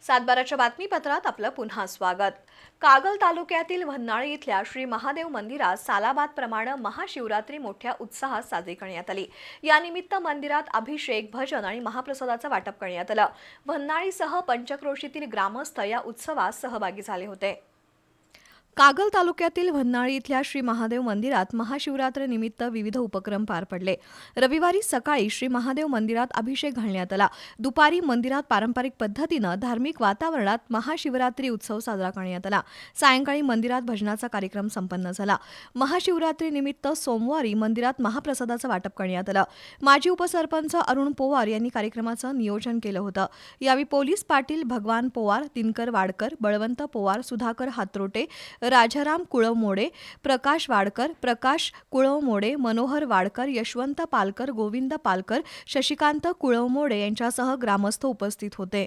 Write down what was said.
सातबाराच्या बातमीपत्रात आपलं पुन्हा स्वागत। कागल तालुक्यातील भन्नाळी इथल्या श्री महादेव मंदिरात सालाबादप्रमाणे महाशिवरात्री मोठ्या उत्साहात साजरी करण्यात आली। या निमित्त मंदिरात अभिषेक, भजन आणि महाप्रसादाचं वाटप करण्यात आलं। भन्नाळीसह पंचक्रोशीतील ग्रामस्थ या उत्सवात सहभागी झाले होते। कागल तालुक्यातील भन्नाळी इथल्या श्री महादेव मंदिरात महाशिवरात्रीनिमित्त विविध उपक्रम पार पडले। रविवारी सकाळी श्री महादेव मंदिरात अभिषेक घालण्यात आला। दुपारी मंदिरात पारंपरिक पद्धतीने धार्मिक वातावरणात महाशिवरात्री उत्सव साजरा करण्यात आला। सायंकाळी मंदिरात भजनाचा कार्यक्रम संपन्न झाला। महाशिवरात्रीनिमित्त सोमवारी मंदिरात महाप्रसादाचं वाटप करण्यात आलं। माजी उपसरपंच अरुण पोवार यांनी कार्यक्रमाचं नियोजन केलं होतं। यावेळी पोलीस पाटील भगवान पोवार, दिनकर वाडकर, बळवंत पोवार, सुधाकर हातरोटे, राजाराम कुळवमोडे, प्रकाश वाडकर, प्रकाश कुळवमोडे, मनोहर वाडकर, यशवंत पालकर, गोविंद पालकर, शशिकांत कुळवमोडे यांच्यासह ग्रामस्थ उपस्थित होते।